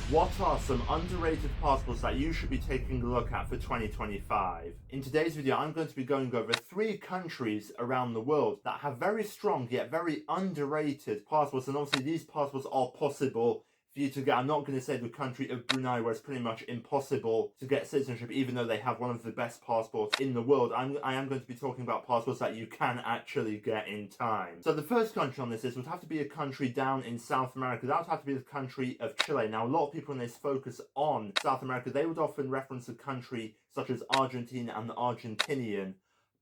What are some underrated passports that you should be taking a look at for 2025? In today's video, I'm going to be going over 3 countries around the world that have very strong yet very underrated passports, and obviously these passports are possible for you to get. I'm not going to say the country of Brunei, where it's pretty much impossible to get citizenship, even though they have one of the best passports in the world. I am going to be talking about passports that you can actually get in time. So the first country on this list would have to be a country down in South America. That would have to be the country of Chile. Now, a lot of people, when they focus on South America, they would often reference a country such as Argentina and the Argentinian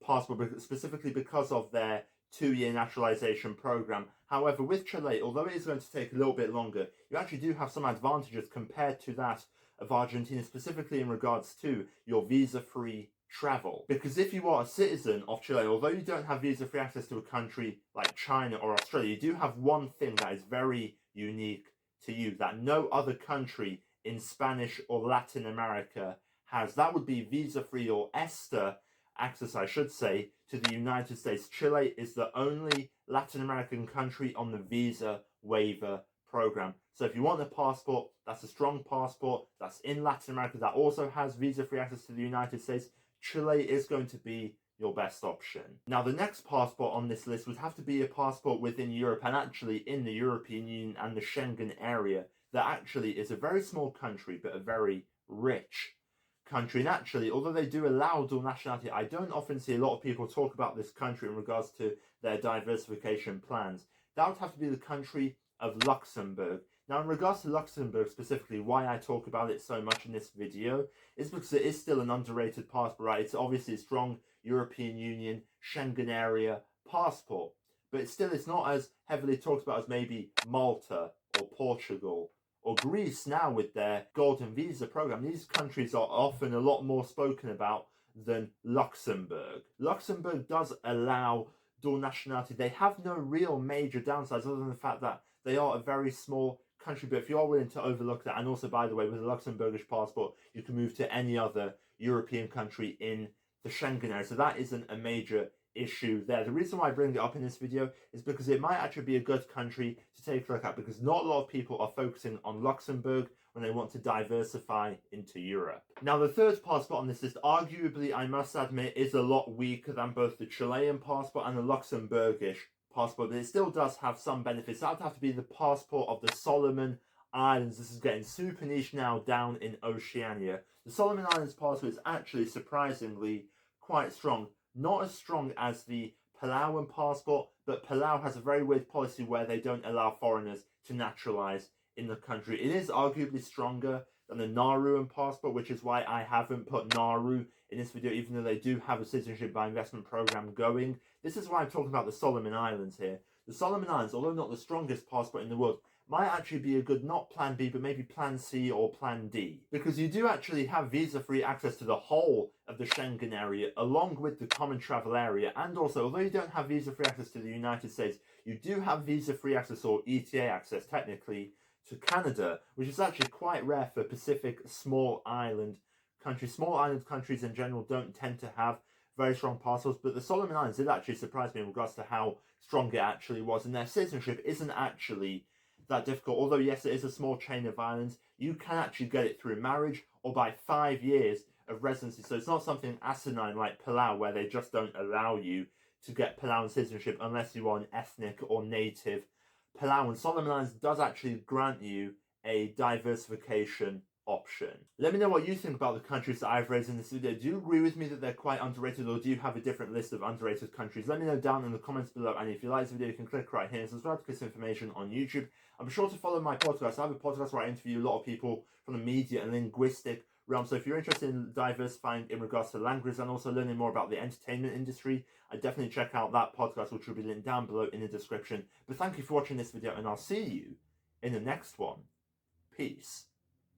passport, specifically because of their 2-year naturalization program. However, with Chile, although it is going to take a little bit longer, you actually do have some advantages compared to that of Argentina, specifically in regards to your visa-free travel. Because if you are a citizen of Chile, although you don't have visa-free access to a country like China or Australia, you do have one thing that is very unique to you that no other country in Spanish or Latin America has. That would be visa-free, or ESTA, access, I should say, to the United States. Chile is the only Latin American country on the visa waiver program. So if you want a passport that's a strong passport, that's in Latin America, that also has visa-free access to the United States, Chile is going to be your best option. Now, the next passport on this list would have to be a passport within Europe, and actually in the European Union and the Schengen area, that actually is a very small country, but a very rich country. And actually, although they do allow dual nationality, I don't often see a lot of people talk about this country in regards to their diversification plans. That would have to be the country of Luxembourg. Now, in regards to Luxembourg specifically, why I talk about it so much in this video is because it is still an underrated passport, right? It's obviously a strong European Union, Schengen area passport, but it's not as heavily talked about as maybe Malta or Portugal or Greece now with their golden visa program. These countries are often a lot more spoken about than Luxembourg. Luxembourg does allow dual nationality. They have no real major downsides other than the fact that they are a very small country, but if you are willing to overlook that, and also, by the way, with a Luxembourgish passport, you can move to any other European country in the Schengen area. So that isn't a major issue there. The reason why I bring it up in this video is because it might actually be a good country to take a look at, because not a lot of people are focusing on Luxembourg when they want to diversify into Europe. Now, the third passport on this list, arguably, I must admit, is a lot weaker than both the Chilean passport and the Luxembourgish passport, but it still does have some benefits. That would have to be the passport of the Solomon Islands. This is getting super niche now down in Oceania. The Solomon Islands passport is actually surprisingly quite strong. Not as strong as the Palauan passport, but Palau has a very weird policy where they don't allow foreigners to naturalize in the country. It is arguably stronger than the Nauruan passport, which is why I haven't put Nauru in this video, even though they do have a citizenship by investment program going. This is why I'm talking about the Solomon Islands here. The Solomon Islands, although not the strongest passport in the world, might actually be a good, not plan B, but maybe plan C or plan D. Because you do actually have visa-free access to the whole of the Schengen area, along with the common travel area. And also, although you don't have visa-free access to the United States, you do have visa-free access, or ETA access, technically, to Canada, which is actually quite rare for Pacific small island countries. Small island countries in general don't tend to have very strong passports, but the Solomon Islands did actually surprise me in regards to how strong it actually was, and their citizenship isn't actually that difficult. Although, yes, it is a small chain of islands, you can actually get it through marriage or by 5 years of residency. So it's not something asinine like Palau, where they just don't allow you to get Palauan citizenship unless you are an ethnic or native Palauan. Solomon Islands does actually grant you a diversification option. Let me know what you think about the countries that I've raised in this video. Do you agree with me that they're quite underrated, or do you have a different list of underrated countries? Let me know down in the comments below, and if you like this video, you can click right here and subscribe to this information on YouTube. And be sure to follow my podcast. I have a podcast where I interview a lot of people from the media and linguistic realm. So if you're interested in diversifying in regards to language and also learning more about the entertainment industry, I definitely check out that podcast, which will be linked down below in the description. But thank you for watching this video, and I'll see you in the next one. Peace.